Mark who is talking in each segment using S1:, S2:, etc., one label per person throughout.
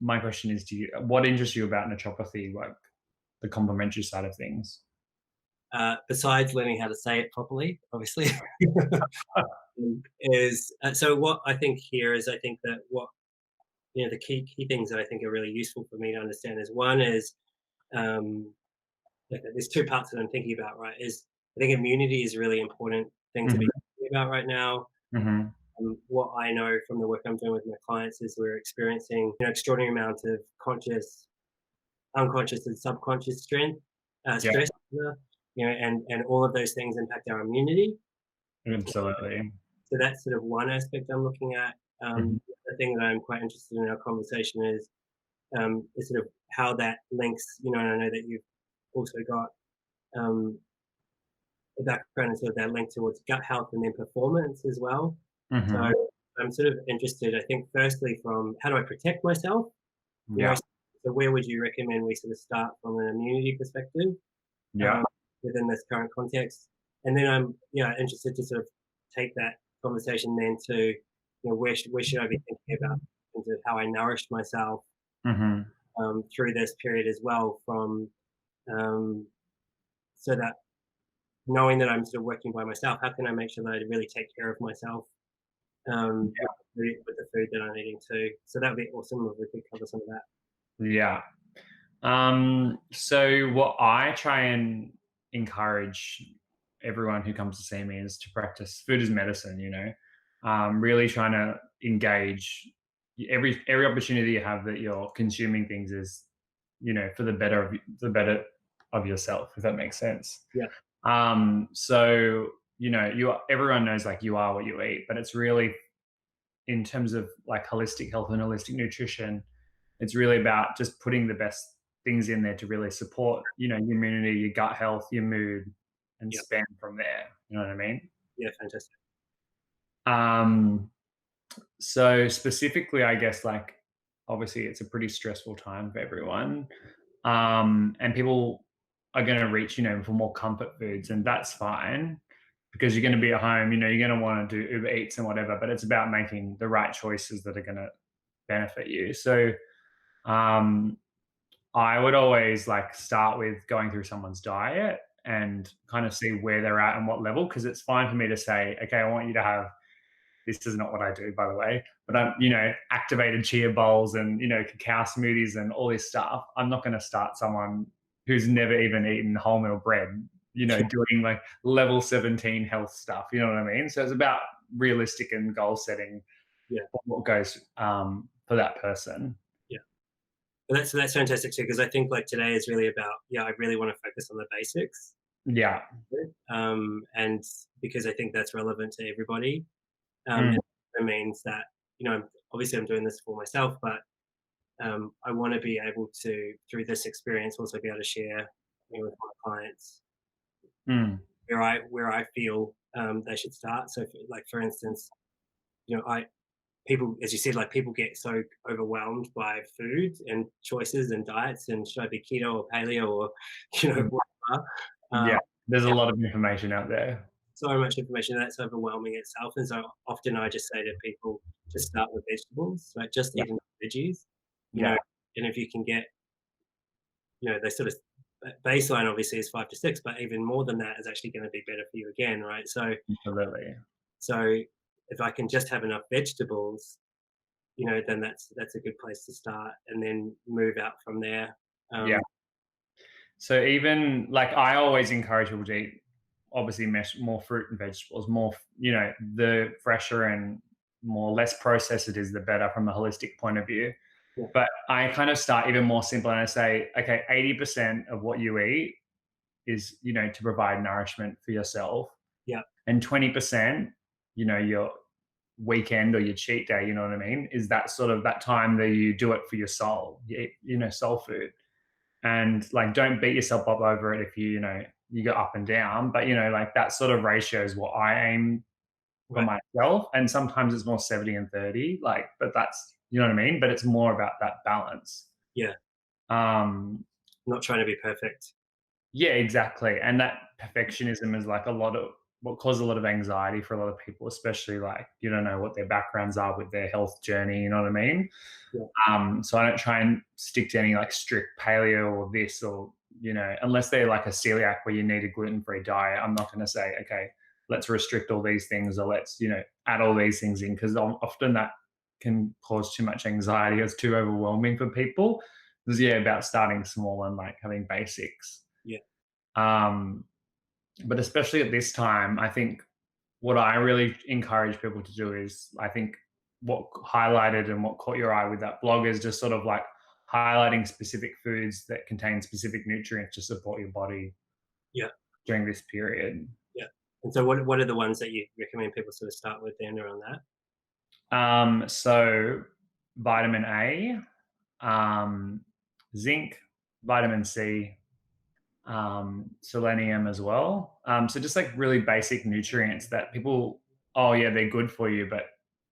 S1: my question is to you, what interests you about naturopathy, like the complementary side of things?
S2: Besides learning how to say it properly, obviously, is so what I think here is I think that what the key things that I think are really useful for me to understand is one is um, like there's two parts that I'm thinking about, right? Is I think immunity is a really important thing to be
S1: Hmm.
S2: thinking about right now.
S1: Hmm.
S2: What I know from the work I'm doing with my clients is we're experiencing extraordinary amount of conscious, unconscious, and subconscious
S1: Yeah,
S2: stress, and all of those things impact our immunity.
S1: absolutely.
S2: So that's sort of one aspect I'm looking at.
S1: Hmm.
S2: The thing that I'm quite interested in our conversation is sort of how that links, and I know that you've also got um, a background in sort of that link towards gut health and then performance as well. So
S1: Hmm.
S2: I'm sort of interested, I think, firstly from how do I protect myself? You know,
S1: Yeah,
S2: so where would you recommend we sort of start from an immunity perspective
S1: yeah.
S2: um, within this current context? And then I'm interested to sort of take that conversation then to where should I be thinking about in terms of how I nourished myself
S1: Hmm.
S2: through this period as well from um, so that knowing that I'm sort of working by myself, how can I make sure that I really take care of myself with the food that I'm eating too? So that would be awesome if we could cover some of that.
S1: Yeah. So what I try and encourage everyone who comes to see me is to practice food as medicine, really trying to engage every opportunity you have that you're consuming things is, for the better of yourself, if that makes sense.
S2: Yeah,
S1: So, everyone knows like you are what you eat, but it's really in terms of like holistic health and holistic nutrition, it's really about just putting the best things in there to really support, your immunity, your gut health, your mood, and
S2: yeah,
S1: span from there. You know what I mean?
S2: yeah, fantastic.
S1: Um, so specifically, I guess like obviously it's a pretty stressful time for everyone. And people are going to reach, for more comfort foods, and that's fine because you're going to be at home, you're going to want to do Uber Eats and whatever, but it's about making the right choices that are going to benefit you. So, um, I would always like start with going through someone's diet and kind of see where they're at and what level. Because it's fine for me to say, okay, I want you to have this is not what I do, by the way, but activated chia bowls and, cacao smoothies and all this stuff. I'm not going to start someone who's never even eaten wholemeal bread, doing like level 17 health stuff. You know what I mean? So it's about realistic and goal setting
S2: Yeah,
S1: for what goes for that person.
S2: yeah. But that's fantastic too, because I think like today is really about I really want to focus on the basics,
S1: Yeah.
S2: and because I think that's relevant to everybody. And
S1: Mm.
S2: it means that obviously I'm doing this for myself, but I want to be able to through this experience also be able to share with my clients
S1: Mm.
S2: where I feel they should start. So, like for instance, I people, as you said, like people get so overwhelmed by food and choices and diets, and should I be keto or paleo or
S1: Mm.
S2: whatever.
S1: Yeah.
S2: Um,
S1: There's a
S2: and
S1: lot of information out there.
S2: so much information that's overwhelming itself, and so often I just say to people, just start with vegetables, like just
S1: Yeah.
S2: eating veggies, you know,
S1: Yeah.
S2: and if you can get, they sort of baseline obviously is 5 to 6, but even more than that is actually going to be better for you again, right?
S1: Absolutely.
S2: So if I can just have enough vegetables, then that's a good place to start, and then move out from there.
S1: Yeah.
S2: Um,
S1: So even like I always encourage people to eat obviously more fruit and vegetables, more, the fresher and more less processed it is, the better from a holistic point of view.
S2: yeah,
S1: But I kind of start even more simple and I say, okay, 80% of what you eat is, to provide nourishment for yourself.
S2: yeah,
S1: And 20%, your weekend or your cheat day, you know what I mean, is that sort of that time that you do it for your soul. You eat, soul food. And like don't beat yourself up over it if you go up and down. But like that sort of ratio is what I aim for
S2: right,
S1: myself. And sometimes it's more 70 and 30, like, but that's you know what I mean? But it's more about that balance.
S2: yeah.
S1: Um
S2: Not trying to be perfect.
S1: yeah, exactly. And that perfectionism is like a lot of what causes a lot of anxiety for a lot of people, especially like you don't know what their backgrounds are with their health journey. You know what I mean?
S2: Yeah.
S1: So I don't try and stick to any like strict paleo or this or unless they're like a celiac where you need a gluten-free diet. I'm not going to say okay, let's restrict all these things or let's add all these things in because often that can cause too much anxiety. It's too overwhelming for people. It's about starting small and like having basics.
S2: Yeah.
S1: Um, but especially at this time, I think what I really encourage people to do is, I think what highlighted and what caught your eye with that blog is just sort of like highlighting specific foods that contain specific nutrients to support your body
S2: Yeah.
S1: during this period.
S2: Yeah. And so what are the ones that you recommend people sort of start with then around that?
S1: So vitamin A, um, zinc, vitamin C, selenium as well. So just like really basic nutrients that people, oh yeah, they're good for you, but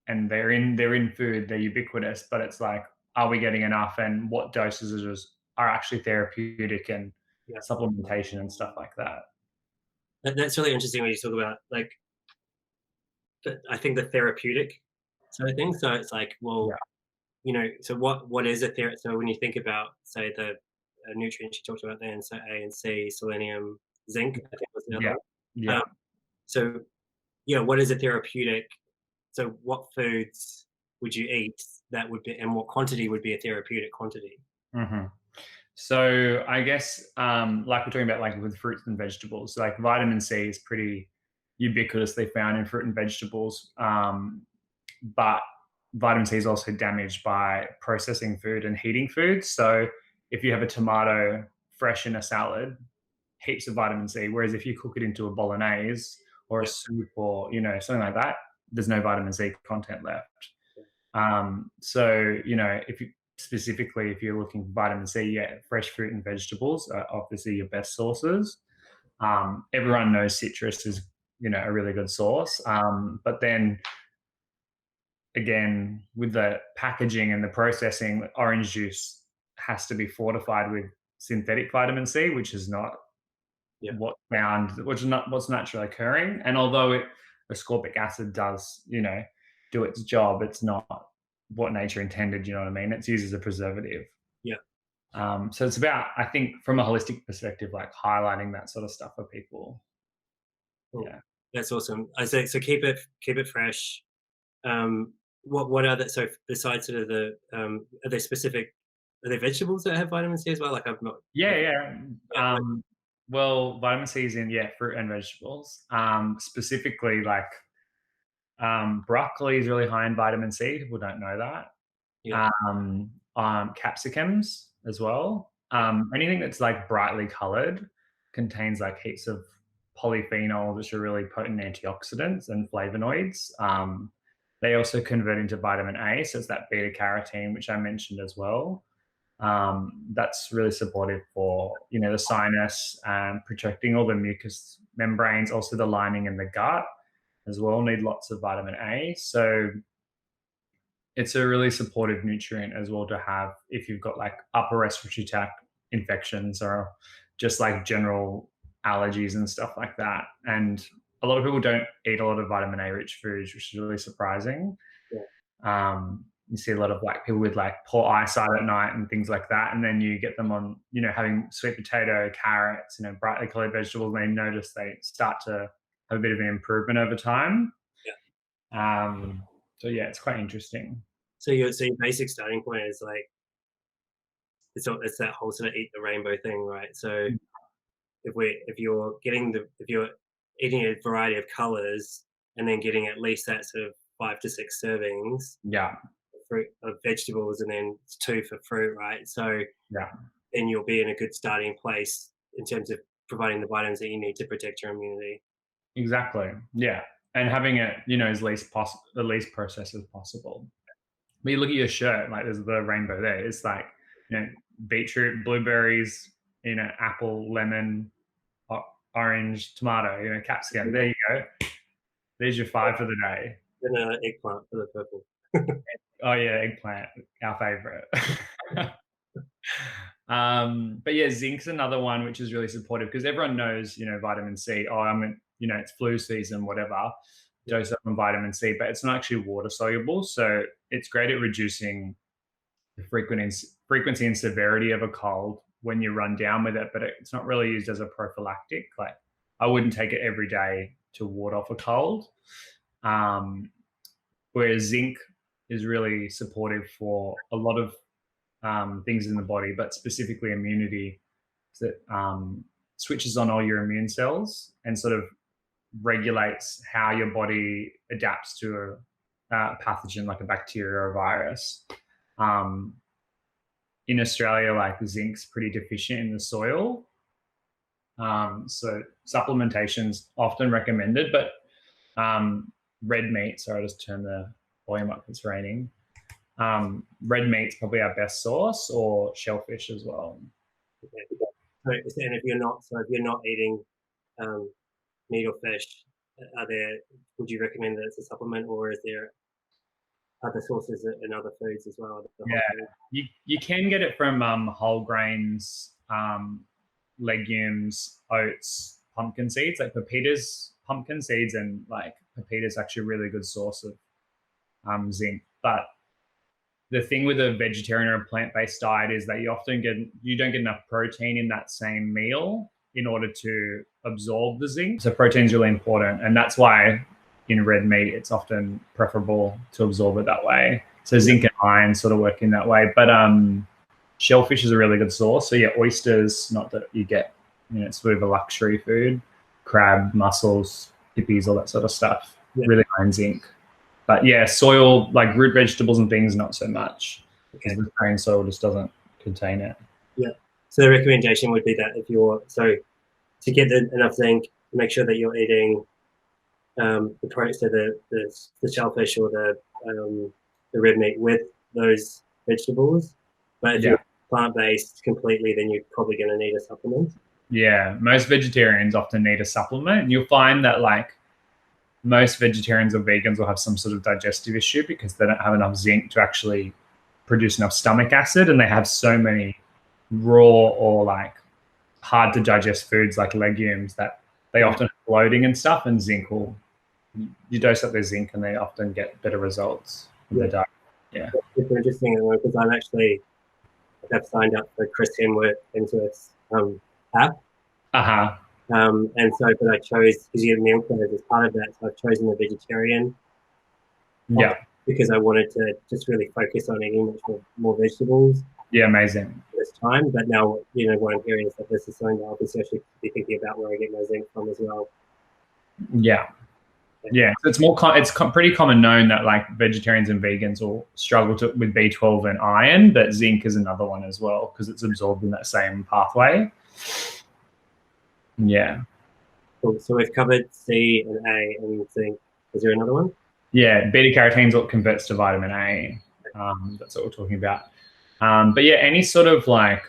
S1: and they're in food, they're ubiquitous, but it's like, are we getting enough? And what dosages are actually therapeutic and
S2: Yeah.
S1: supplementation and stuff like that.
S2: That's really interesting when you talk about like I think the therapeutic sort of thing. So it's like,
S1: Yeah,
S2: well, so what is a therapy? So when you think about, say, the nutrients you talked about then, so A and C, selenium, zinc, I think was the other
S1: yeah,
S2: one.
S1: yeah.
S2: So what is a therapeutic? So what foods would you eat that would be, and what quantity would be a therapeutic quantity?
S1: hmm So I guess like we're talking about like with fruits and vegetables, like vitamin C is pretty ubiquitously found in fruit and vegetables. But vitamin C is also damaged by processing food and heating food. So if you have a tomato fresh in a salad, heaps of vitamin C. Whereas if you cook it into a bolognese or a
S2: Yeah,
S1: soup or something like that, there's no vitamin C content left.
S2: yeah,
S1: So if you specifically if you're looking for vitamin C, yeah, fresh fruit and vegetables are obviously your best sources. Everyone knows citrus is a really good source, but then again, with the packaging and the processing, orange juice has to be fortified with synthetic vitamin C, which is not
S2: yeah,
S1: which is not what's naturally occurring. And although ascorbic acid does, do its job, it's not what nature intended. You know what I mean? It's used as a preservative.
S2: yeah.
S1: So it's about, I think, from a holistic perspective, like highlighting that sort of stuff for people.
S2: Cool.
S1: Yeah.
S2: That's awesome. I say so. Keep it fresh. Um, what other, so besides sort of the are there specific, are there vegetables that have vitamin C as well? Like I've not.
S1: Yeah, yeah.
S2: Yeah, like,
S1: Well, vitamin C is in fruit and vegetables. Specifically, like broccoli is really high in vitamin C. People don't know that.
S2: yeah,
S1: Capsicums as well.
S2: yeah,
S1: Anything that's like brightly colored contains like heaps of polyphenols, which are really potent antioxidants and flavonoids. They also convert into vitamin A, so it's that beta carotene, which I mentioned as well. That's really supportive for the sinus and protecting all the mucous membranes. Also, the lining in the gut as well need lots of vitamin A. So it's a really supportive nutrient as well to have if you've got like upper respiratory tract infections or just like general allergies and stuff like that. And a lot of people don't eat a lot of vitamin A rich foods, which is really surprising.
S2: yeah.
S1: You see a lot of like people with like poor eyesight at night and things like that, and then you get them on having sweet potato, carrots, brightly colored vegetables, and they notice they start to have a bit of an improvement over time.
S2: Yeah.
S1: So yeah, it's quite interesting.
S2: So your basic starting point is like it's that whole sort of eat the rainbow thing, right? So if you're eating a variety of colors and then getting at least that sort of 5 to 6 servings
S1: Yeah,
S2: of fruit of vegetables and then 2 for fruit, right? So
S1: yeah,
S2: then you'll be in a good starting place in terms of providing the vitamins that you need to protect your immunity.
S1: exactly. Yeah, and having it, the least processed as possible. But you look at your shirt, like there's the rainbow there. It's like beetroot, blueberries, apple, lemon, orange, tomato, capsicum. There you go. There's your five for the day.
S2: Then eggplant for the purple.
S1: Oh yeah, eggplant, our favorite. But yeah, zinc's another one which is really supportive because everyone knows, vitamin C. Oh, it's flu season, whatever, dose up on vitamin C, but it's not actually water soluble. So it's great at reducing the frequency and severity of a cold when you run down with it, but it's not really used as a prophylactic. Like I wouldn't take it every day to ward off a cold. Whereas zinc is really supportive for a lot of things in the body, but specifically immunity, that switches on all your immune cells and sort of regulates how your body adapts to a pathogen like a bacteria or a virus. In Australia, like zinc's pretty deficient in the soil. So supplementation's often recommended, but red meat, sorry, I'll just turn the volume up, it's raining. Red meat's probably our best source, or shellfish as well.
S2: Okay. So, and if you're not eating meat or fish, would you recommend that it's a supplement, or is there other sources in other foods as well?
S1: Yeah, you can get it from whole grains, legumes, oats, pumpkin seeds, like pepitas, pumpkin seeds, and like pepitas actually a really good source of zinc. But the thing with a vegetarian or a plant-based diet is that you don't get enough protein in that same meal in order to absorb the zinc. So protein is really important, and that's why in red meat it's often preferable to absorb it that way. So zinc and iron sort of work in that way. But shellfish is a really good source. So yeah, oysters, not that you get, it's sort of a luxury food. Crab, mussels, pippies, all that sort of stuff. Yeah. Really high in zinc. But yeah, soil, like root vegetables and things, not so much. Because the grain soil just doesn't contain it.
S2: Yeah. So the recommendation would be that to get enough zinc, make sure that you're eating the shellfish or the red meat with those vegetables. But if you're plant-based completely, then you're probably going to need a supplement.
S1: Yeah, most vegetarians often need a supplement. And you'll find that like most vegetarians or vegans will have some sort of digestive issue because they don't have enough zinc to actually produce enough stomach acid, and they have so many raw or like hard to digest foods like legumes that they often have bloating and stuff, and you dose up their zinc and they often get better results in their diet. Yeah.
S2: It's interesting because I've signed up for Chris Hemsworth's app. And so, but I chose, because you have meal plans as part of that, so I've chosen a vegetarian.
S1: Yeah.
S2: Because I wanted to just really focus on eating much more vegetables.
S1: Yeah, amazing.
S2: This time, but now, what I'm hearing is that this is something that I'll be thinking about where I get my zinc from as well.
S1: Yeah. Yeah, so it's pretty common known that like vegetarians and vegans will struggle with B12 and iron, but zinc is another one as well because it's absorbed in that same pathway. Yeah.
S2: Cool. So we've covered C and A and zinc. Is there another one?
S1: Yeah, beta carotene is what converts to vitamin A. That's what we're talking about. But yeah, any sort of like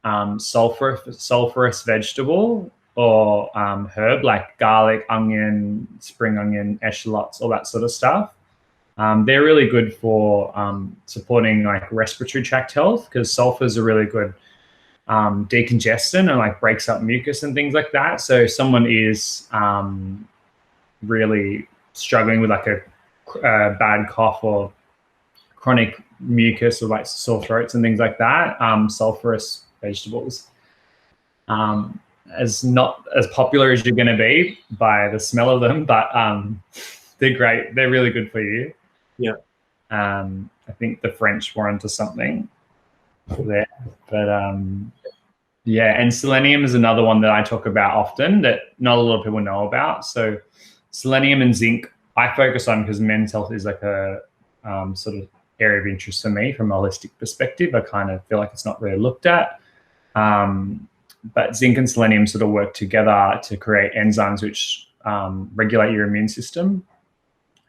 S1: sulfurous vegetable or herb like garlic, onion, spring onion, eschalots, all that sort of stuff. They're really good for supporting like respiratory tract health because sulfur is a really good decongestant and like breaks up mucus and things like that. So if someone is really struggling with like a bad cough or chronic mucus or like sore throats and things like that, sulfurous vegetables as not as popular as you're going to be by the smell of them, but they're great. They're really good for you.
S2: Yeah.
S1: I think the French were onto something there, but yeah, and selenium is another one that I talk about often that not a lot of people know about. So selenium and zinc I focus on because men's health is like a sort of area of interest for me from a holistic perspective. I kind of feel like it's not really looked at. But zinc and selenium sort of work together to create enzymes which regulate your immune system.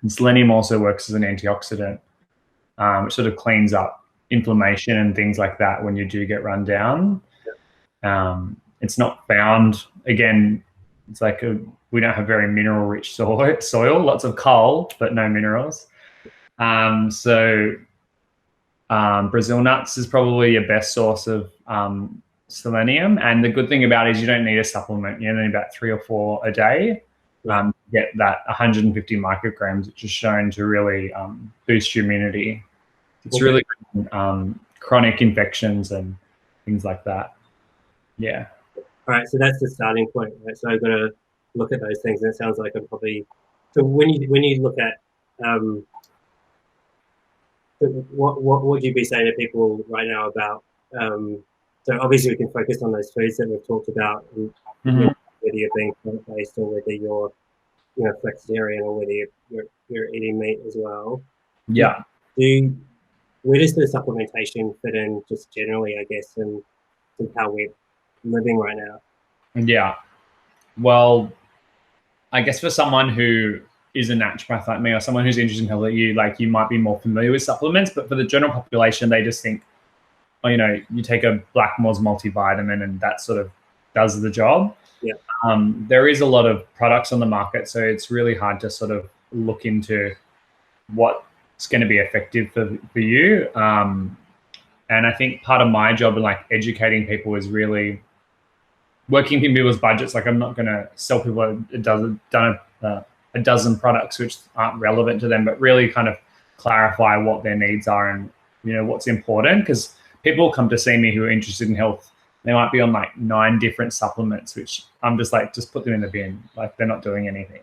S1: And selenium also works as an antioxidant, which sort of cleans up inflammation and things like that when you do get run down. It's not found, again, it's like we don't have very mineral-rich soil, lots of coal, but no minerals. So Brazil nuts is probably your best source of selenium. And the good thing about it is you don't need a supplement. You only need about 3 or 4 a day. get that 150 micrograms, which is shown to really boost your immunity. It's really good in, chronic infections and things like that. Yeah.
S2: All right, so that's the starting point, right? So I've got to look at those things, and it sounds like I'm probably. So when you look at what would you be saying to people right now about? So obviously we can focus on those foods that we've talked about, and whether you're being plant-based or whether you're flexitarian or whether you're eating meat as well.
S1: Yeah.
S2: Where does the supplementation fit in just generally, I guess, and how we're living right now?
S1: Yeah. Well, I guess for someone who is a naturopath like me, or someone who's interested in health like you might be more familiar with supplements, but for the general population, they just think, oh, you take a Blackmore's multivitamin and that sort of does the job.
S2: Yeah.
S1: There is a lot of products on the market, so it's really hard to sort of look into what's going to be effective for you. And I think part of my job in like educating people is really working in people's budgets. Like I'm not going to sell people a dozen products which aren't relevant to them, but really kind of clarify what their needs are and what's important, because people come to see me who are interested in health. They might be on like 9 different supplements, which I'm just like, just put them in the bin. Like they're not doing anything,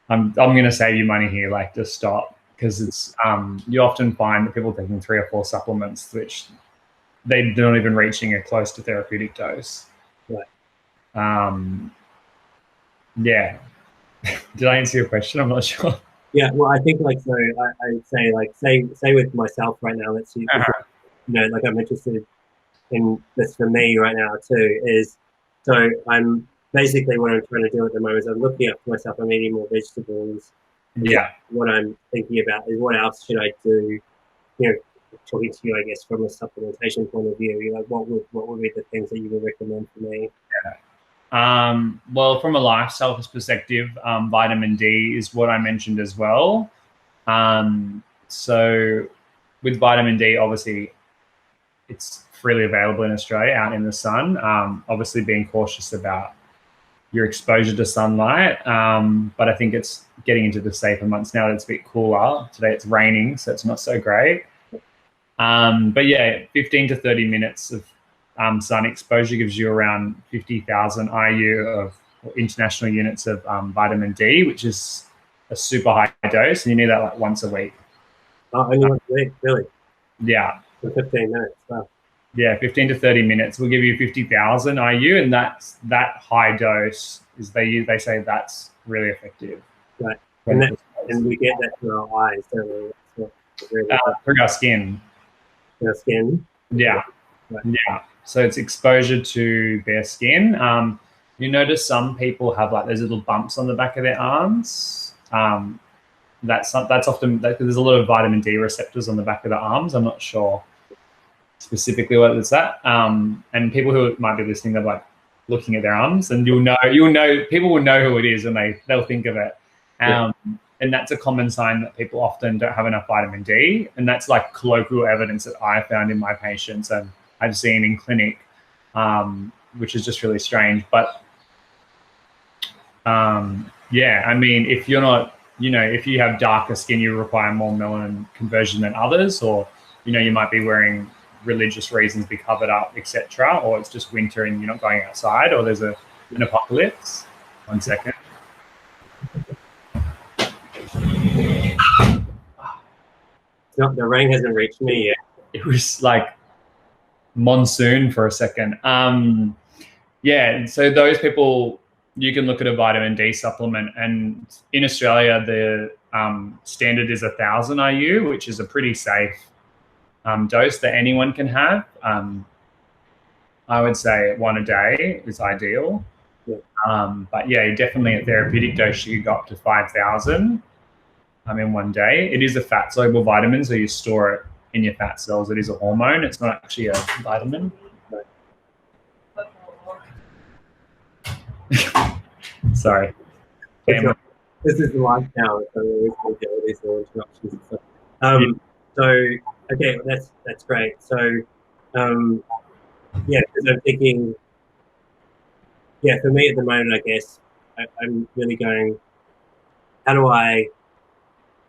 S1: I'm going to save you money here. Like just stop, because it's you often find that people taking 3 or 4 supplements, which they're not even reaching a close to therapeutic dose.
S2: Right.
S1: Yeah. Did I answer your question? I'm not sure.
S2: Yeah, well, I think like so. I'd say like say with myself right now. Let's see, like I'm interested in this for me right now too. Is so I'm basically what I'm trying to do at the moment is I'm looking up for myself. I'm eating more vegetables.
S1: Yeah.
S2: What I'm thinking about is what else should I do? Talking to you, I guess, from a supplementation point of view. Like, what would be the things that you would recommend for me?
S1: Yeah. Well, from a lifestyle perspective, vitamin D is what I mentioned as well. So with vitamin D, obviously, it's freely available in Australia out in the sun. Obviously, being cautious about your exposure to sunlight. But I think it's getting into the safer months now that it's a bit cooler. Today it's raining, so it's not so great. But yeah, 15 to 30 minutes of sun exposure gives you around 50,000 IU of international units of vitamin D, which is a super high dose, and you need that like once a week.
S2: Oh, only once a week, really?
S1: Yeah.
S2: For 15 minutes. Wow.
S1: Yeah, 15 to 30 minutes will give you 50,000 IU, and that high dose is they say that's really effective.
S2: Right, and we get that through our eyes, don't we? Really
S1: through our skin.
S2: Our skin.
S1: Yeah. Right. Yeah. So it's exposure to their skin. You notice some people have like those little bumps on the back of their arms. That's often because there's a lot of vitamin D receptors on the back of the arms. I'm not sure specifically what it's at. And people who might be listening, they're like looking at their arms, and people will know who it is, and they'll think of it. And that's a common sign that people often don't have enough vitamin D. And that's like colloquial evidence that I found in my patients and I've seen in clinic, which is just really strange. But yeah, I mean, if you're not, if you have darker skin, you require more melanin conversion than others, or, you might be wearing religious reasons, be covered up, etc., or it's just winter and you're not going outside, or there's an apocalypse. 1 second.
S2: No, the rain hasn't reached me yet.
S1: It was like monsoon for a second. Yeah, so those people, you can look at a vitamin D supplement, and in Australia, the standard is 1,000 IU, which is a pretty safe dose that anyone can have. I would say 1 a day is ideal. But yeah, definitely a therapeutic dose, you could go up to 5,000 in 1 day. It is a fat soluble vitamin, so you store it in your fat cells. It is a hormone. It's not actually a vitamin. Sorry.
S2: This is the life now, so we always get all these little interruptions and stuff. So okay, that's great. So yeah, because I'm thinking, yeah, for me at the moment, I guess I'm really going, how do I,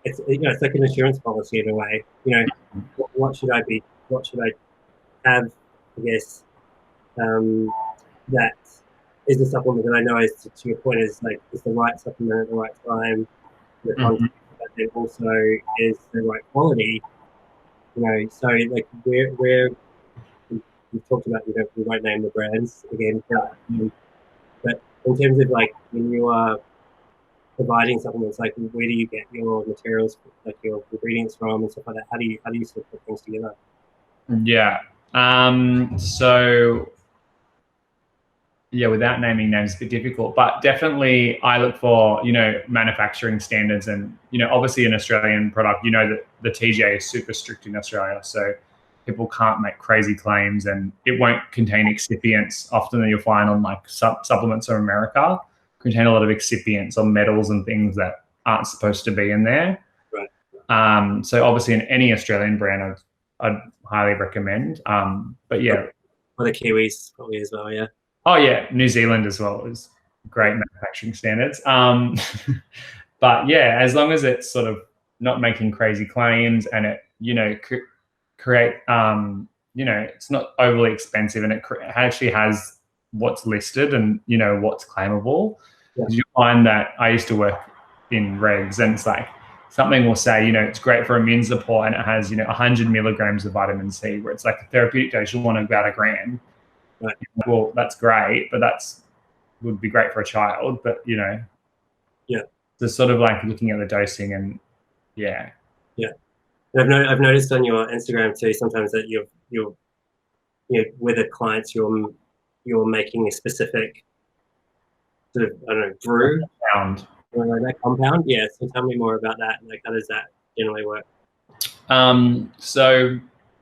S2: it's like an insurance policy in a way, what should I be, what should I have, I guess, that is a supplement that I know is, to your point, is like, is the right supplement at the right time, the
S1: Mm-hmm.
S2: content, but then also is the right quality, so like we've talked about, we won't name the brands again, but in terms of like when you are providing supplements, like where do you get your materials, like your ingredients from and stuff like that? How do you sort of put things together?
S1: Yeah. So yeah, without naming names, it's a bit difficult, but definitely I look for, manufacturing standards and, obviously an Australian product, that the TGA is super strict in Australia. So people can't make crazy claims and it won't contain excipients. Often you'll find on like supplements from America contain a lot of excipients or metals and things that aren't supposed to be in there.
S2: Right.
S1: So obviously in any Australian brand, I'd highly recommend. But yeah.
S2: For the Kiwis probably as well, yeah.
S1: Oh yeah, New Zealand as well is great manufacturing standards. But yeah, as long as it's sort of not making crazy claims and it, create, it's not overly expensive and it actually has what's listed and what's claimable.
S2: Yeah.
S1: You find that I used to work in regs and it's like something will say, it's great for immune support and it has, 100 milligrams of vitamin C, where it's like a therapeutic dose you want about a gram.
S2: Right.
S1: Well, that's great, but that's would be great for a child. But
S2: yeah,
S1: just sort of like looking at the dosing and yeah.
S2: And I've noticed on your Instagram too sometimes that you're with the clients you're making a specific sort of, I don't know, brew
S1: Sound.
S2: or like that compound. Yeah, so tell me more about that. Like, how does that generally work?
S1: So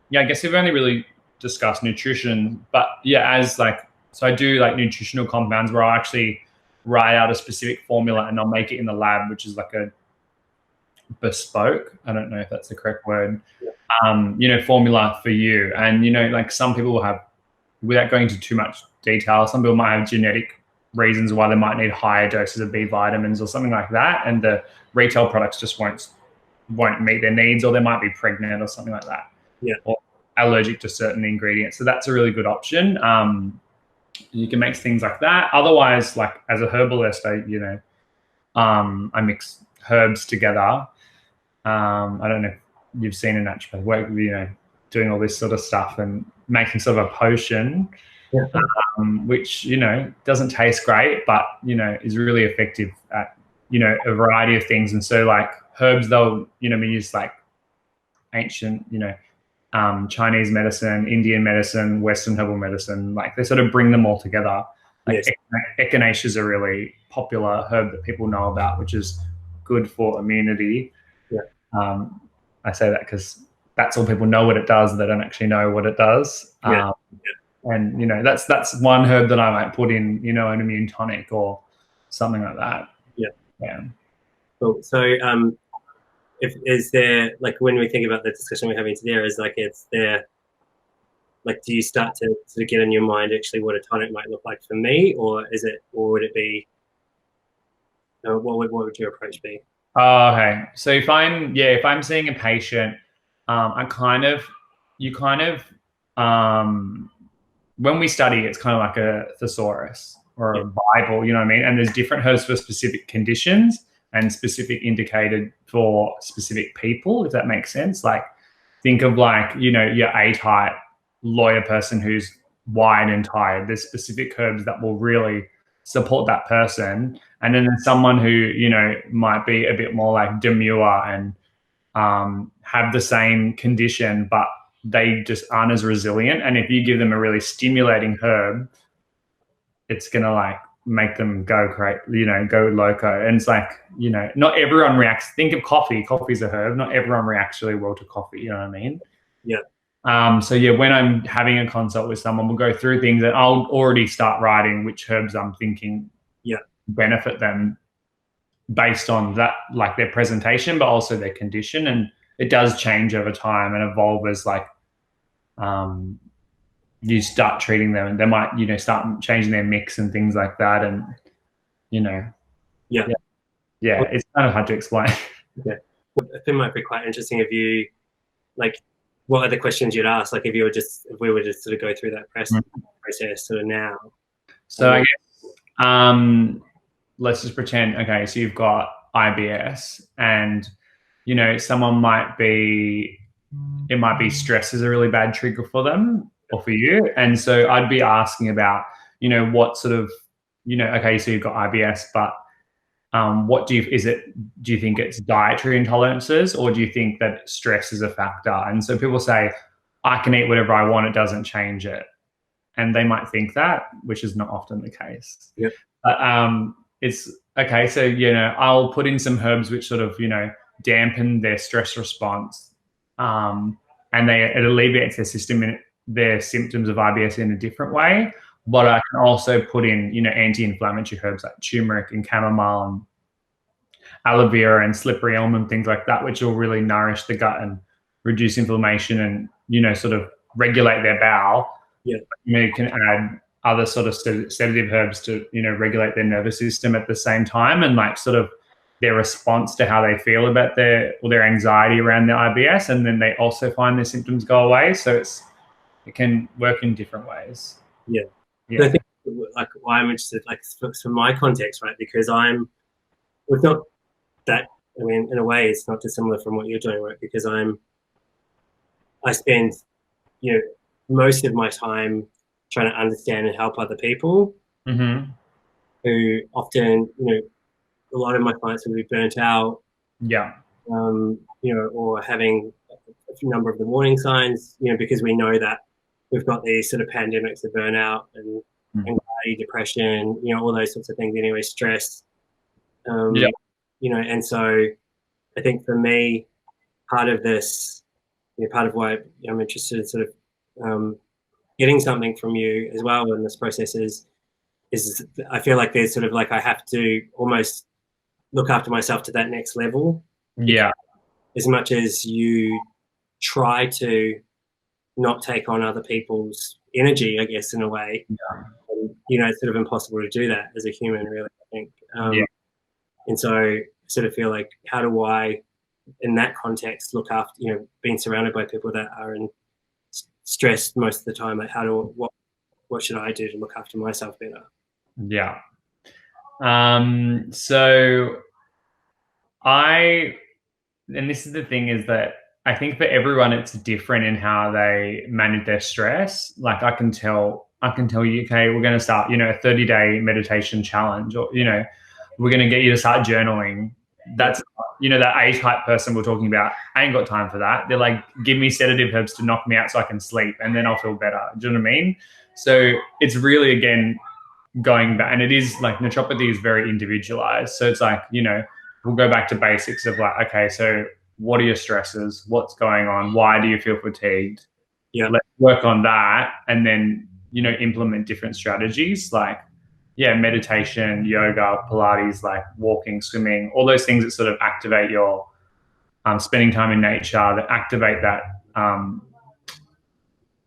S1: yeah, I guess we've only really discussed nutrition, but yeah, so I do like nutritional compounds where I'll actually write out a specific formula and I'll make it in the lab, which is like a bespoke. I don't know if that's the correct word. Formula for you. And like some people will have, without going into too much detail, some people might have genetic reasons why they might need higher doses of B vitamins or something like that, and the retail products just won't meet their needs, or they might be pregnant or something like that, or allergic to certain ingredients. So that's a really good option. You can make things like that. Otherwise, like as a herbalist, I mix herbs together. I don't know if you've seen a naturopath work, doing all this sort of stuff and making sort of a potion, which, doesn't taste great, but, is really effective at, a variety of things. And so like herbs, they'll, be used like ancient, Chinese medicine, Indian medicine, Western herbal medicine, like they sort of bring them all together. Like echinacea is a really popular herb that people know about, which is good for immunity. I say that because that's all people know what it does. They don't actually know what it does. And that's one herb that I might put in, an immune tonic or something like that. Yeah.
S2: Cool. So, is there, like, when we think about the discussion we're having today, is like, it's there, like, do you start to sort of get in your mind actually what a tonic might look like for me, or would it be, what would your approach be?
S1: Oh, okay. So if I'm seeing a patient, when we study, it's kind of like a thesaurus or a Bible, you know what I mean? And there's different herbs for specific conditions and specific indicated for specific people, if that makes sense. Like think of like, your A-type lawyer person who's wide and tired. There's specific herbs that will really support that person. And then there's someone who, might be a bit more like demure and have the same condition, but they just aren't as resilient. And if you give them a really stimulating herb, it's going to like make them go go loco. And it's like, not everyone reacts. Think of coffee. Coffee's a herb. Not everyone reacts really well to coffee. You know what I mean?
S2: Yeah.
S1: So yeah, when I'm having a consult with someone, we'll go through things and I'll already start writing which herbs I'm thinking benefit them based on that, like their presentation, but also their condition. And it does change over time and evolve as like you start treating them, and they might, start changing their mix and things like that. And,
S2: Yeah.
S1: Yeah, it's kind of hard to explain.
S2: Okay. It might be quite interesting if you like what are the questions you'd ask, like if we were just sort of go through that process sort of now. Like
S1: So I
S2: what
S1: guess let's just pretend, okay, so you've got IBS and someone might be, it might be stress is a really bad trigger for them or for you. And so I'd be asking about, what sort of, okay, so you've got IBS, but what do you think it's dietary intolerances, or do you think that stress is a factor? And so people say, I can eat whatever I want, it doesn't change it. And they might think that, which is not often the case.
S2: Yep.
S1: But it's okay. So, I'll put in some herbs which sort of, dampen their stress response. And it alleviates their system, their symptoms of IBS in a different way. But I can also put in, anti-inflammatory herbs like turmeric and chamomile and aloe vera and slippery elm and things like that, which will really nourish the gut and reduce inflammation and, sort of regulate their bowel.
S2: Yeah.
S1: You can add other sort of sedative herbs to, regulate their nervous system at the same time, and like sort of their response to how they feel about their anxiety around their IBS. And then they also find their symptoms go away. So it can work in different ways.
S2: Yeah.
S1: Yeah.
S2: I think like why I'm interested, like from my context, right? Because it's not that, I mean, in a way, it's not dissimilar from what you're doing, right? Because I spend, most of my time trying to understand and help other people
S1: Mm-hmm.
S2: who often, a lot of my clients will be burnt out,
S1: Yeah.
S2: or having a number of the warning signs, because we know that we've got these sort of pandemics of burnout and anxiety, depression, all those sorts of things anyway, stress.
S1: Yeah.
S2: And so I think for me, part of this, part of why I'm interested in sort of getting something from you as well in this process is I feel like there's sort of like I have to almost look after myself to that next level.
S1: Yeah.
S2: As much as you try to not take on other people's energy, I guess, in a way, it's sort of impossible to do that as a human, really, I think.
S1: Yeah.
S2: And so I sort of feel like, how do I, in that context, look after, being surrounded by people that are stressed most of the time, like what should I do to look after myself better?
S1: Yeah. So and this is the thing, is that I think for everyone it's different in how they manage their stress. Like I can tell you, okay, we're going to start, a 30-day meditation challenge, or, we're going to get you to start journaling. That's, that A-type person we're talking about, I ain't got time for that. They're like, give me sedative herbs to knock me out so I can sleep and then I'll feel better. Do you know what I mean? So it's really, again, going back, and it is like naturopathy is very individualized. So it's like, we'll go back to basics of like, okay, so what are your stresses? What's going on? Why do you feel fatigued?
S2: Yeah.
S1: Let's work on that, and then, implement different strategies like, meditation, yoga, Pilates, like walking, swimming, all those things that sort of activate your spending time in nature, that activate that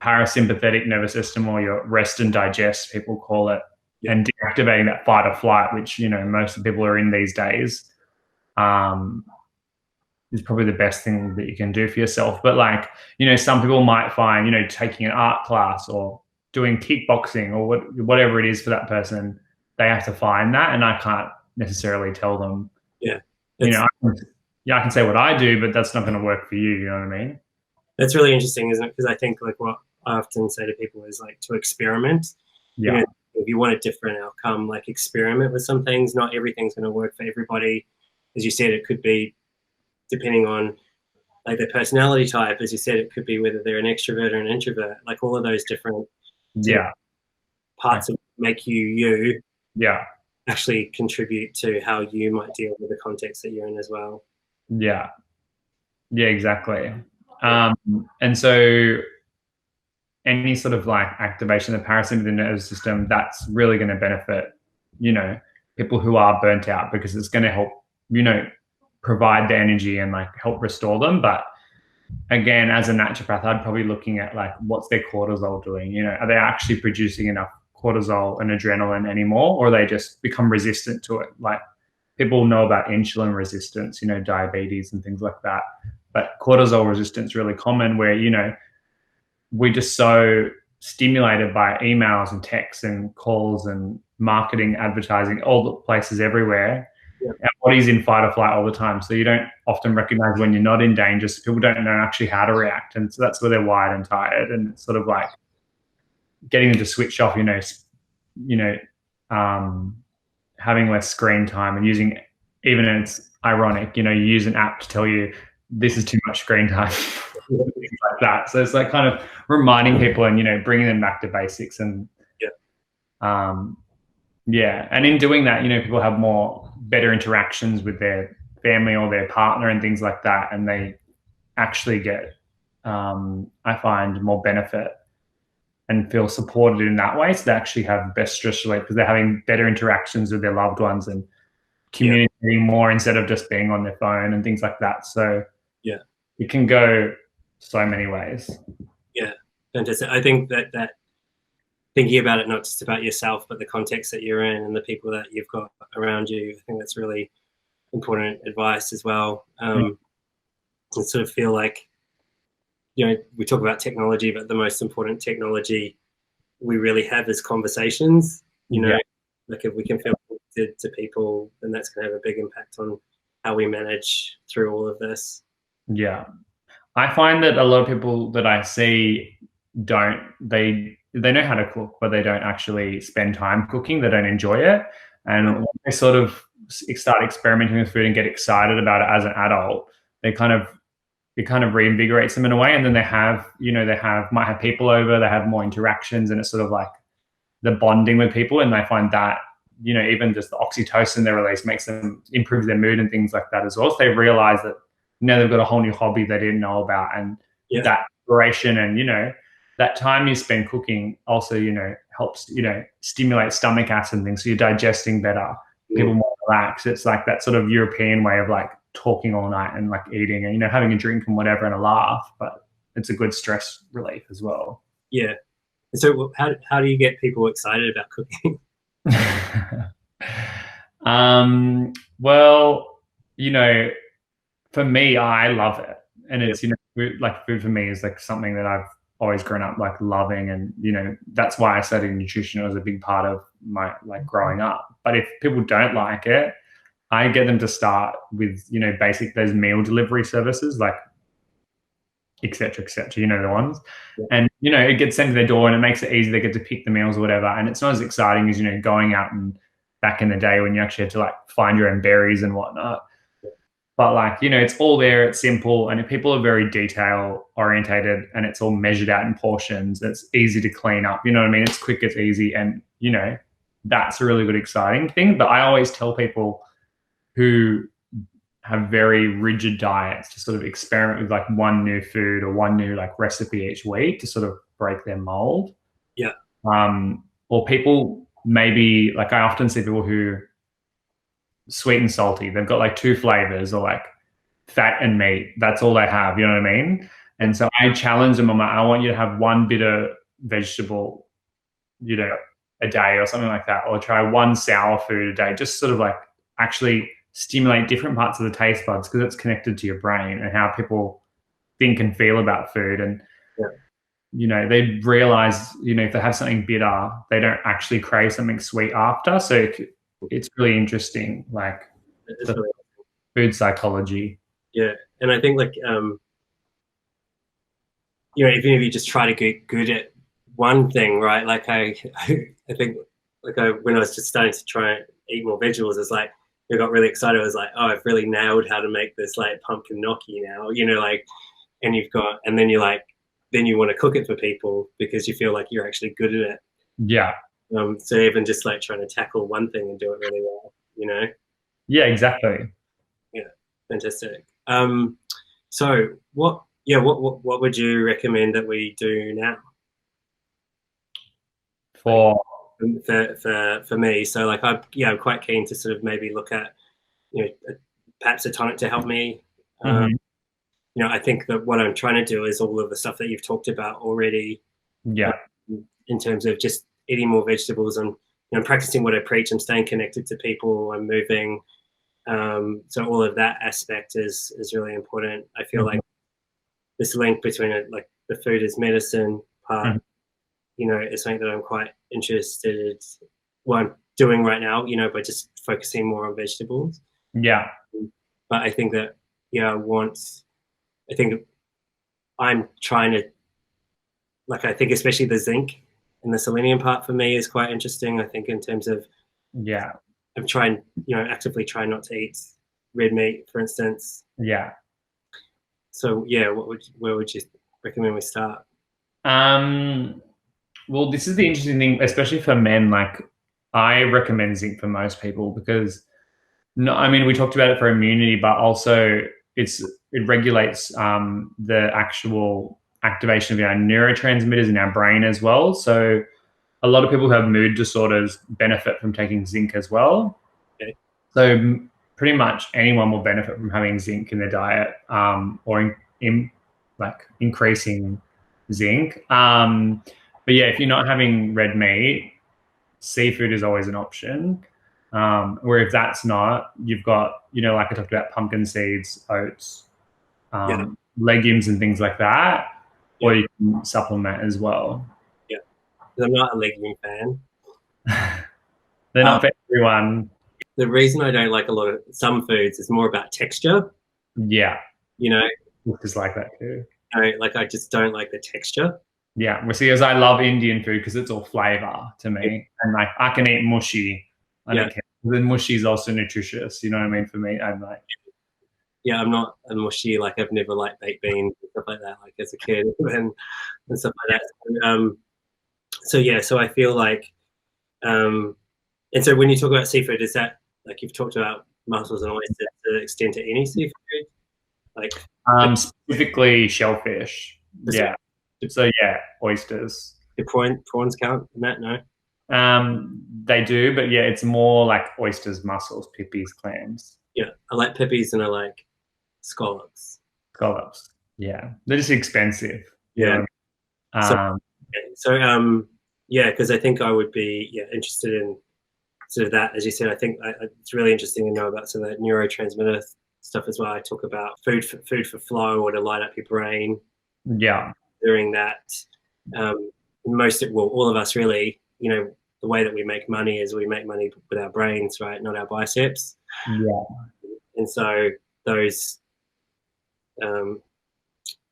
S1: parasympathetic nervous system, or your rest and digest, people call it, and deactivating that fight or flight, which, most people are in these days, is probably the best thing that you can do for yourself. But like, some people might find, taking an art class or doing kickboxing or whatever it is for that person, they have to find that. And I can't necessarily tell them,
S2: Yeah.
S1: I can say what I do, but that's not going to work for you. You know what I mean?
S2: That's really interesting, isn't it? Because I think like what I often say to people is like to experiment.
S1: Yeah.
S2: If you want a different outcome, like experiment with some things. Not everything's going to work for everybody. As you said, it could be depending on like their personality type. As you said, it could be whether they're an extrovert or an introvert. Like all of those different parts of make you actually contribute to how you might deal with the context that you're in as well.
S1: Yeah, exactly. And so any sort of like activation of the parasympathetic nervous system, that's really going to benefit, people who are burnt out, because it's going to help, provide the energy and like help restore them. But again, as a naturopath, I'd probably looking at like, what's their cortisol doing? Are they actually producing enough cortisol and adrenaline anymore, or they just become resistant to it? Like people know about insulin resistance, diabetes and things like that. But cortisol resistance is really common where, we're just so stimulated by emails and texts and calls and marketing, advertising, all the places everywhere.
S2: Yeah.
S1: Our body's in fight or flight all the time. So you don't often recognize when you're not in danger. So people don't know actually how to react. And so that's where they're wired and tired. And it's sort of like getting them to switch off, having less screen time and using, even it's ironic, you use an app to tell you this is too much screen time, things like that. So it's like kind of reminding people and, bringing them back to basics and, and in doing that, people have better interactions with their family or their partner and things like that. And they actually get, I find, more benefit and feel supported in that way. So they actually have best stress relief because they're having better interactions with their loved ones and communicating more instead of just being on their phone and things like that. So it can go so many ways.
S2: Yeah, fantastic. I think that thinking about it, not just about yourself, but the context that you're in and the people that you've got around you, I think that's really important advice as well. I sort of feel like, we talk about technology, but the most important technology we really have is conversations. Like if we can feel connected to people, then that's going to have a big impact on how we manage through all of this.
S1: Yeah. I find that a lot of people that I see they know how to cook, but they don't actually spend time cooking. They don't enjoy it. And when they sort of start experimenting with food and get excited about it as an adult, it kind of reinvigorates them in a way. And then they might have people over, they have more interactions, and it's sort of like the bonding with people. And they find that, even just the oxytocin they release improves their mood and things like that as well. So they realize that they've got a whole new hobby they didn't know about. And that inspiration and, that time you spend cooking also, helps, stimulate stomach acid and things. So you're digesting better, people more relaxed. It's like that sort of European way of like talking all night and like eating and, having a drink and whatever and a laugh, but it's a good stress relief as well.
S2: Yeah. And so how do you get people excited about cooking?
S1: Well, for me, I love it. And it's, food for me is like something that I've always grown up like loving. And, that's why I studied nutrition. It was a big part of my like growing up. But if people don't like it, I get them to start with, basic, those meal delivery services like et cetera, the ones. And, it gets sent to their door and it makes it easy. They get to pick the meals or whatever. And it's not as exciting as, going out and back in the day when you actually had to like find your own berries and whatnot. But like, it's all there, it's simple. And if people are very detail orientated and it's all measured out in portions, it's easy to clean up. You know what I mean? It's quick, it's easy. And, that's a really good, exciting thing. But I always tell people who have very rigid diets to sort of experiment with like one new food or one new like recipe each week to sort of break their mold.
S2: Yeah.
S1: Or people maybe like I often see people who sweet and salty. They've got like two flavors or like fat and meat. That's all they have. You know what I mean? And so I challenge them. I'm like, I want you to have one bitter vegetable, a day or something like that, or try one sour food a day. Just sort of like actually stimulate different parts of the taste buds because it's connected to your brain and how people think and feel about food. And, they realize, if they have something bitter, they don't actually crave something sweet after. So it's really interesting, like the food psychology.
S2: Yeah. And I think like, even if you just try to get good at one thing, right? Like I think like when I was just starting to try and eat more vegetables, it's like, I got really excited. I was like, oh, I've really nailed how to make this like pumpkin gnocchi now, like, and then you're like, then you want to cook it for people because you feel like you're actually good at it.
S1: Yeah.
S2: So even just like trying to tackle one thing and do it really well,
S1: Yeah, exactly.
S2: Yeah, fantastic. So what would you recommend that we do now?
S1: For
S2: me, so like I'm quite keen to sort of maybe look at perhaps a tonic to help me. I think that what I'm trying to do is all of the stuff that you've talked about already.
S1: Yeah.
S2: In terms of just eating more vegetables and practicing what I preach. I'm staying connected to people. I'm moving. So all of that aspect is really important. I feel like this link between it, like the food is medicine part, is something that I'm quite interested in. What I'm doing right now, by just focusing more on vegetables.
S1: Yeah.
S2: But I think that, I think I'm trying to, I think especially the zinc and the selenium part for me is quite interesting. I think in terms of, I'm trying, actively trying not to eat red meat, for instance.
S1: Yeah.
S2: So yeah, where would you recommend we start?
S1: Well, this is the interesting thing, especially for men. Like, I recommend zinc for most people because, no, I mean, we talked about it for immunity, but also it regulates the actual activation of our neurotransmitters in our brain as well. So a lot of people who have mood disorders benefit from taking zinc as well.
S2: Okay.
S1: So pretty much anyone will benefit from having zinc in their diet, or increasing zinc. But yeah, if you're not having red meat, seafood is always an option. Or if that's not, you've got, like I talked about, pumpkin seeds, oats, legumes and things like that, or you can supplement as well.
S2: Yeah, I'm not a legume fan.
S1: They're not for everyone.
S2: The reason I don't like a lot of some foods is more about texture.
S1: Yeah.
S2: You
S1: just like that too.
S2: I just don't like the texture.
S1: Yeah, well, see, as I love Indian food because it's all flavor to me, and like I can eat mushy. I don't care. The mushy is also nutritious. You know what I mean? For me, I'm like,
S2: I'm not a mushy. Like I've never liked baked beans and stuff like that. Like as a kid and stuff like that. So I feel like, and so when you talk about seafood, is that like you've talked about mussels and oysters to the extent to any seafood? Like
S1: specifically shellfish. Yeah. So yeah, oysters.
S2: Do prawns count in that? No.
S1: They do, but yeah, it's more like oysters, mussels, pippies, clams.
S2: Yeah, I like pippies and I like scallops.
S1: Scallops. Yeah, they're just expensive.
S2: Yeah.
S1: So
S2: because I think I would be interested in sort of that, as you said. I think it's really interesting to know about some of that neurotransmitter stuff as well. I talk about food for flow or to light up your brain.
S1: Yeah.
S2: Doing that, all of us really, the way that we make money is we make money with our brains, right? Not our biceps.
S1: Yeah.
S2: And so those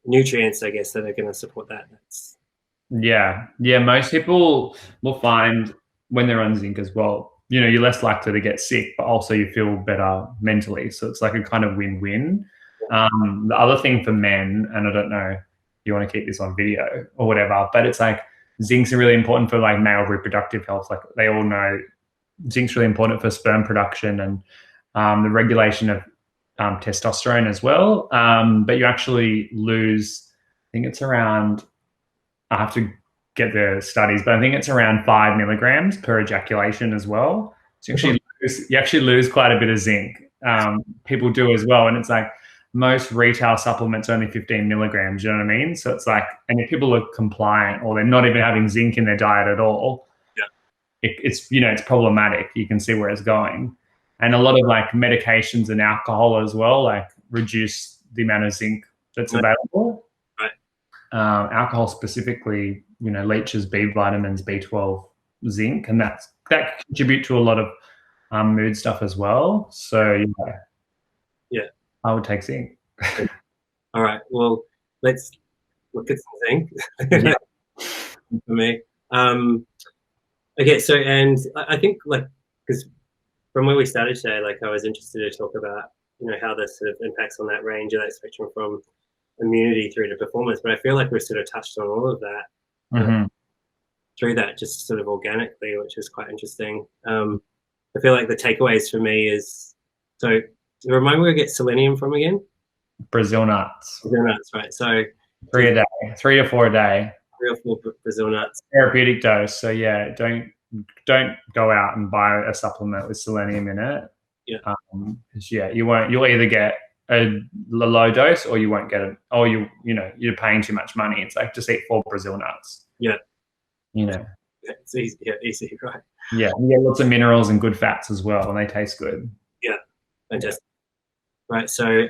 S2: nutrients, I guess, that are going to support that.
S1: Yeah. Most people will find when they're on zinc as well, you're less likely to get sick, but also you feel better mentally. So it's like a kind of win-win. The other thing for men, and I don't know if you want to keep this on video or whatever, but it's like zinc's really important for like male reproductive health. Like they all know zinc's really important for sperm production and the regulation of testosterone as well. But you actually lose, I think it's around, I have to get the studies, but I think it's around 5 milligrams per ejaculation as well. So you actually lose quite a bit of zinc. People do as well. And it's like most retail supplements are only 15 milligrams, you know what I mean? So it's like, and if people are compliant or they're not even having zinc in their diet at all, it's problematic. You can see where it's going. And a lot of like medications and alcohol as well, like reduce the amount of zinc that's available. Alcohol specifically, leaches B vitamins, B12, zinc, and that contribute to a lot of mood stuff as well. So I would take zinc.
S2: All right. Well, let's look at some zinc for me. Okay. So, and I think because from where we started today, I was interested to talk about how this sort of impacts on that range of that spectrum from immunity through to performance, but I feel like we've sort of touched on all of that through that just sort of organically, which is quite interesting. I feel like the takeaways for me is, so remind me where we get selenium from again?
S1: Brazil nuts.
S2: Brazil nuts, right? So
S1: 3 a day, 3 to 4 a day.
S2: 3 or 4 Brazil nuts.
S1: Therapeutic dose. So yeah, don't go out and buy a supplement with selenium in it.
S2: Yeah.
S1: You'll either get a low dose or you won't get it, or you're paying too much money. It's like just eat 4 Brazil nuts.
S2: Yeah.
S1: It's
S2: easy, right?
S1: Yeah, you get lots of minerals and good fats as well, and they taste good.
S2: Yeah. Fantastic. Right. So,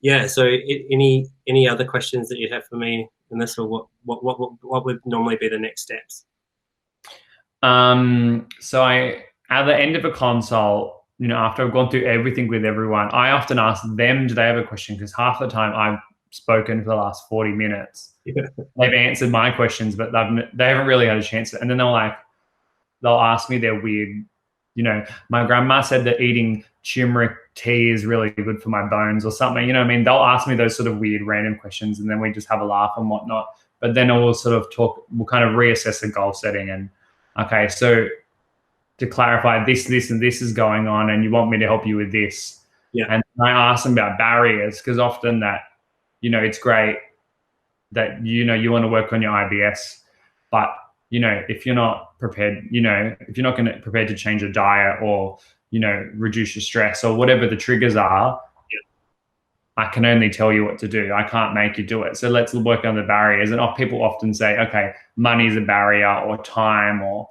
S2: yeah. So, any other questions that you'd have for me in this, or what would normally be the next steps?
S1: So at the end of a consult, after I've gone through everything with everyone, I often ask them, do they have a question? Because half the time I've spoken for the last 40 minutes.
S2: Yeah.
S1: They've answered my questions, but they haven't really had a chance to. And then they'll ask me their weird, my grandma said that eating turmeric tea is really good for my bones or something. I mean, they'll ask me those sort of weird random questions, and then we just have a laugh and whatnot. But then we'll sort of we'll kind of reassess the goal setting and, okay, so to clarify, this, and this is going on, and you want me to help you with this.
S2: Yeah.
S1: And I ask them about barriers, because often that, it's great that, you want to work on your IBS, but, if you're not prepared, if you're not prepared to change your diet or, reduce your stress or whatever the triggers are, I can only tell you what to do. I can't make you do it. So let's work on the barriers. And people often say, okay, money is a barrier, or time, or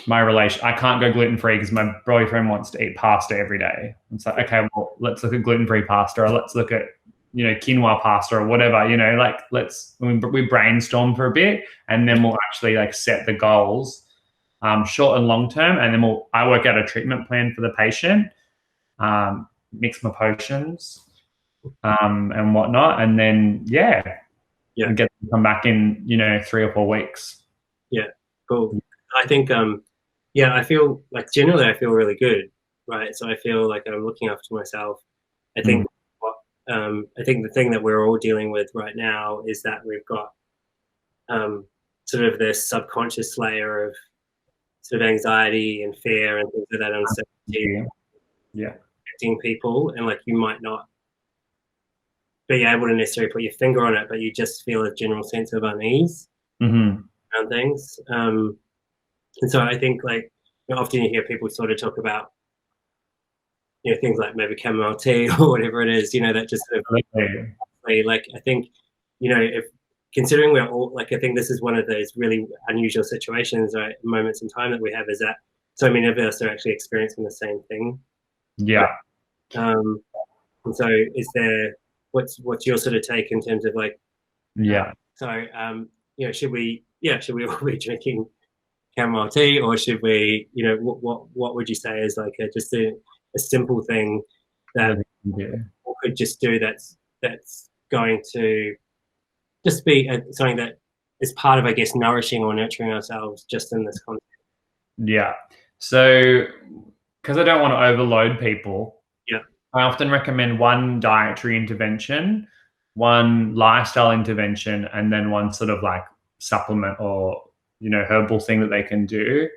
S1: my relation. I can't go gluten-free because my boyfriend wants to eat pasta every day. It's like, okay, well, let's look at gluten-free pasta, or let's look at, quinoa pasta or whatever, we brainstorm for a bit, and then we'll actually set the goals, short and long term. And then I work out a treatment plan for the patient, mix my potions, and whatnot. And then, and get them to come back in, 3 or 4 weeks.
S2: Yeah. Cool. I think, I feel like generally I feel really good. Right. So I feel like I'm looking after myself. I think I think the thing that we're all dealing with right now is that we've got sort of this subconscious layer of sort of anxiety and fear and things like that, uncertainty, affecting people, and like you might not be able to necessarily put your finger on it, but you just feel a general sense of unease around things. And so I think often you hear people sort of talk about things like maybe chamomile tea or whatever it is, that just sort of I think, if considering we're all I think this is one of those really unusual situations, right, moments in time that we have, is that so many of us are actually experiencing the same thing.
S1: Yeah.
S2: And so is there what's your sort of take in terms of should we all be drinking chamomile tea, or should we, what would you say is just a simple thing that we could just do that's going to just be something that is part of, I guess, nourishing or nurturing ourselves just in this context?
S1: Yeah. So, because I don't want to overload people, I often recommend one dietary intervention, one lifestyle intervention, and then one sort of supplement or, herbal thing that they can do.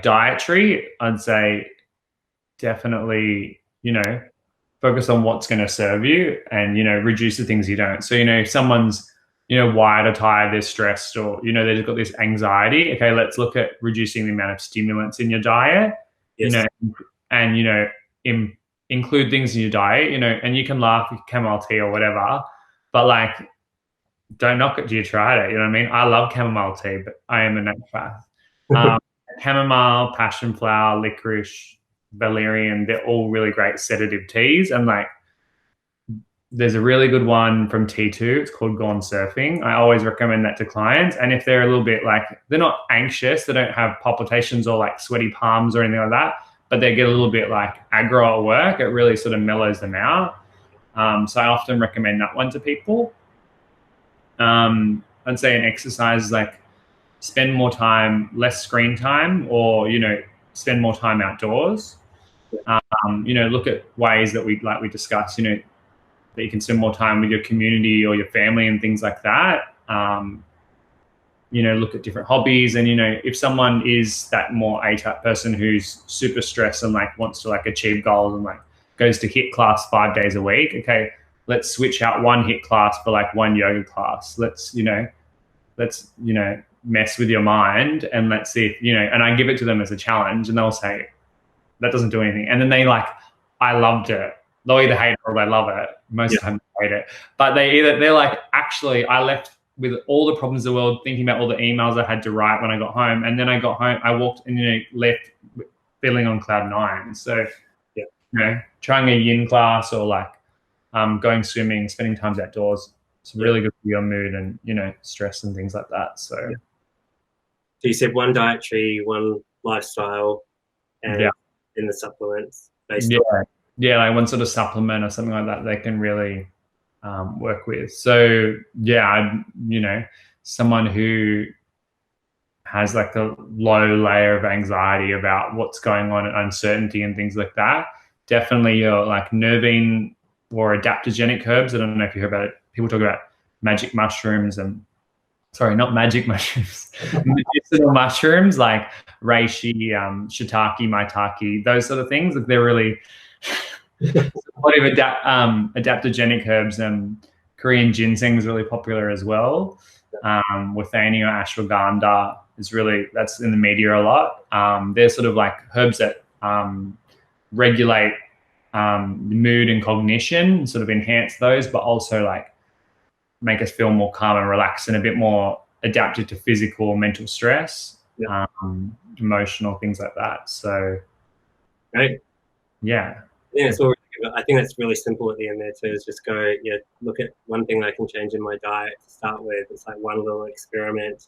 S1: Dietary, I'd say definitely, focus on what's going to serve you, and, reduce the things you don't. So, if someone's, wired or tired, they're stressed, or, they've got this anxiety. Okay, let's look at reducing the amount of stimulants in your diet, and, include things in your diet, and you can laugh at chamomile tea or whatever, but don't knock it till you tried it. You know what I mean? I love chamomile tea, but I am a naturopath. Chamomile, passion flower, licorice, valerian, they're all really great sedative teas. And there's a really good one from T2. It's called Gone Surfing. I always recommend that to clients. And if they're a little bit they're not anxious, they don't have palpitations or sweaty palms or anything like that, but they get a little bit aggro at work, it really sort of mellows them out. So I often recommend that one to people. I'd say an exercise is spend more time, less screen time, or, spend more time outdoors. Look at ways that we discussed, that you can spend more time with your community or your family and things like that. Look at different hobbies, and, if someone is that more A-type person who's super stressed and wants to achieve goals and goes to HIIT class 5 days a week, okay, let's switch out one HIIT class for one yoga class. Let's mess with your mind, and let's see if, and I give it to them as a challenge, and they'll say, that doesn't do anything. And then I loved it. They'll either hate it or they love it. Most of the time they hate it. But they're actually, I left with all the problems in the world, thinking about all the emails I had to write when I got home. And then I got home, I walked and, left feeling on cloud 9. So you know, trying a yin class or like going swimming, spending times outdoors. It's
S2: Yeah.
S1: really good for your mood and, you know, stress and things like that. So
S2: Yeah. So you said one dietary, one lifestyle,
S1: yeah,
S2: and in the supplements based
S1: yeah,
S2: on.
S1: yeah, like one sort of supplement or something like that they can really work with. So yeah, you know, someone who has like a low layer of anxiety about what's going on and uncertainty and things like that, definitely your like nervine or adaptogenic herbs. I don't know if you heard about it. People talk about magic mushrooms and sorry, not magic mushrooms, medicinal mushrooms like reishi, shiitake, maitake, those sort of things. Like they're really supportive adaptogenic herbs. And Korean ginseng is really popular as well. Withania, ashwagandha is really, that's in the media a lot. They're sort of like herbs that regulate mood and cognition, sort of enhance those, but also like make us feel more calm and relaxed and a bit more adapted to physical or mental stress,
S2: Yeah.
S1: emotional things like that. So
S2: Right.
S1: yeah,
S2: Yeah, it's all really good. I think that's really simple at the end there too, is just go, yeah, look at one thing that I can change in my diet to start with. It's like one little experiment,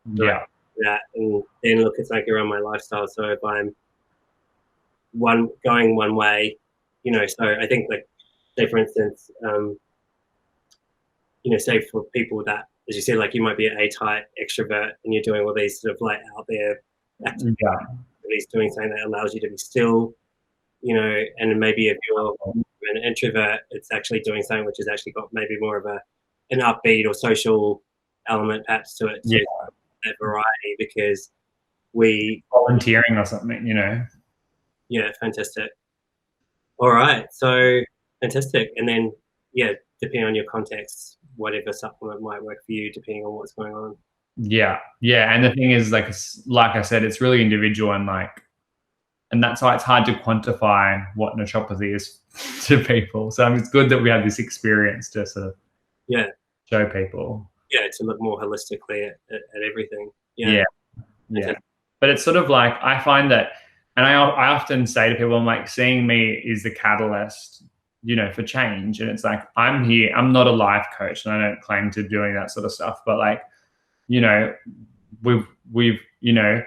S2: like
S1: yeah,
S2: that, and then look at something around my lifestyle. So if I'm going one way, so I think like, say for instance, say for people that, as you said, like you might be an A-type extrovert and you're doing all these sort of like out there
S1: yeah,
S2: activities, doing something that allows you to be still, and maybe if you're an introvert, it's actually doing something which has actually got maybe more of an upbeat or social element perhaps to it
S1: yeah.
S2: too, that variety, because we,
S1: Volunteering or something, you know.
S2: yeah, fantastic. All right, so fantastic. And then, yeah, depending on your context, whatever supplement might work for you, depending on what's going on.
S1: Yeah, yeah. And the thing is, like I said, it's really individual and like, and that's why it's hard to quantify what naturopathy is to people. So it's good that we have this experience to sort of
S2: Yeah,
S1: show people.
S2: yeah, to look more holistically at everything. Yeah,
S1: Yeah, yeah.
S2: fantastic.
S1: But it's sort of like I find that, and I often say to people, I'm like, seeing me is the catalyst, you know, for change. And it's like I'm here. I'm not a life coach, and I don't claim to doing that sort of stuff. But like, you know, we've you know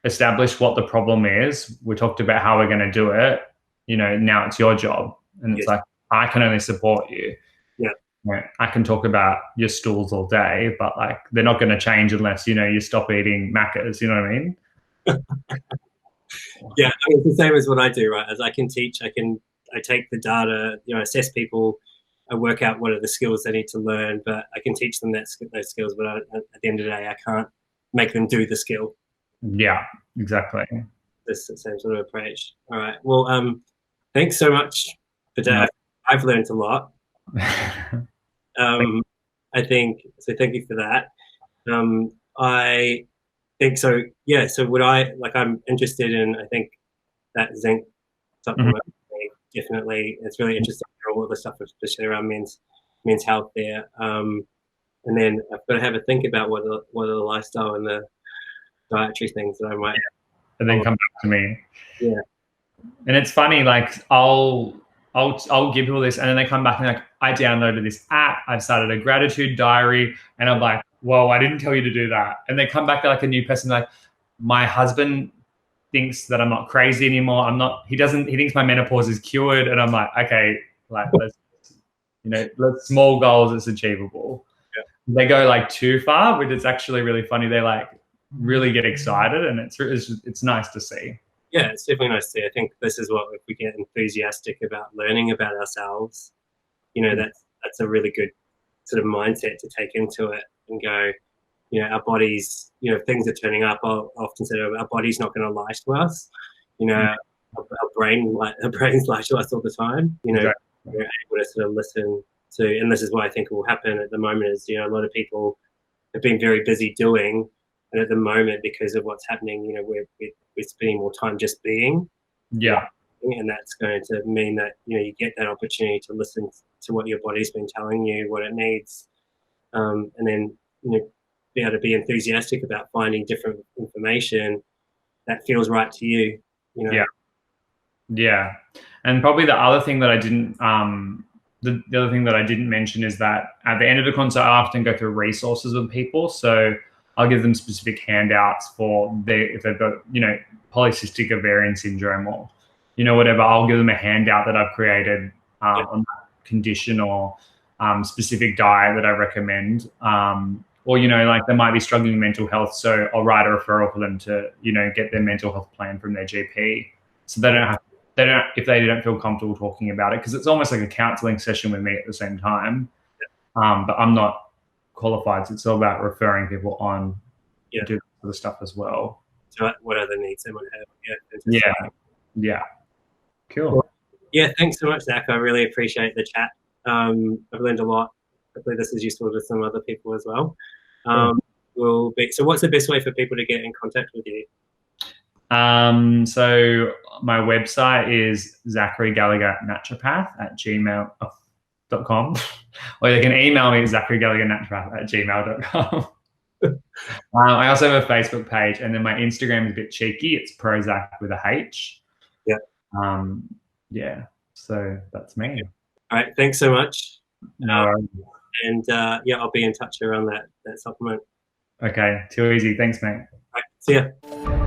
S1: established what the problem is. We talked about how we're going to do it. You know, now it's your job, and it's
S2: Yes.
S1: like I can only support you.
S2: Yeah.
S1: Right. I can talk about your stools all day, but like they're not going to change unless you know you stop eating macas. You know what I mean?
S2: Yeah, I mean, it's the same as what I do, right? As I can teach, I take the data, assess people, I work out what are the skills they need to learn, but I can teach them those skills, but at the end of the day, I can't make them do the skill.
S1: Yeah, exactly.
S2: This same sort of approach. All right. Well, thanks so much for
S1: No.
S2: that. I've learned a lot. I think so. Thank you for that. I think so. Yeah. So would I like? I'm interested in. I think that zinc
S1: Mhm.
S2: supplement, definitely. It's really interesting all the stuff, especially around men's health there. And then I've got to have a think about what are the lifestyle and the dietary things that I might
S1: And then
S2: follow.
S1: come back to me.
S2: Yeah.
S1: And it's funny, like I'll give people this, and then they come back and like, I downloaded this app, I've started a gratitude diary, and I'm like, whoa, I didn't tell you to do that. And they come back like a new person, like, my husband thinks that I'm not crazy anymore. I'm not. He doesn't. He thinks my menopause is cured, and I'm like, okay, like let's small goals. It's achievable.
S2: Yeah.
S1: They go like too far, but it's actually really funny. They like really get excited, and it's nice to see.
S2: Yeah, it's definitely nice to see. I think this is what, if we get enthusiastic about learning about ourselves, that's a really good sort of mindset to take into it and go, our bodies, if things are turning up, I'll often say our body's not going to lie to us. Our brains lie to us all the time.
S1: Exactly.
S2: We're able to sort of listen to, and this is what I think will happen at the moment is, a lot of people have been very busy doing, and at the moment, because of what's happening, we're spending more time just being.
S1: Yeah.
S2: And that's going to mean that, you get that opportunity to listen to what your body's been telling you, what it needs. And then, be able to be enthusiastic about finding different information that feels right to you,
S1: Yeah. Yeah. And probably the other thing that I didn't the other thing that I didn't mention is that at the end of the consult, I often go through resources with people. So I'll give them specific handouts for if they've got, polycystic ovarian syndrome or, whatever. I'll give them a handout that I've created
S2: Yeah,
S1: on that condition or specific diet that I recommend. Or, like they might be struggling with mental health. So I'll write a referral for them to, get their mental health plan from their GP. So they don't have if they don't feel comfortable talking about it, because it's almost like a counseling session with me at the same time. But I'm not qualified, so it's all about referring people on
S2: yeah.
S1: to do the stuff as well.
S2: So what other needs they might have? Yeah, fantastic.
S1: Yeah, yeah,
S2: Well,
S1: cool.
S2: yeah, thanks so much, Zach. I really appreciate the chat. I've learned a lot. Hopefully, this is useful to some other people as well.
S1: Cool.
S2: So what's the best way for people to get in contact with you?
S1: So my website is Zachary Gallagher Naturopath at gmail.com, or they can email me at Zachary Gallagher Naturopath at gmail.com. I also have a Facebook page, and then my Instagram is a bit cheeky. It's Prozac with a H.
S2: Yeah.
S1: Um, yeah, so that's me.
S2: All right. Thanks so much.
S1: No,
S2: And yeah, I'll be in touch around that supplement.
S1: okay, too easy. Thanks, mate.
S2: All right. See ya.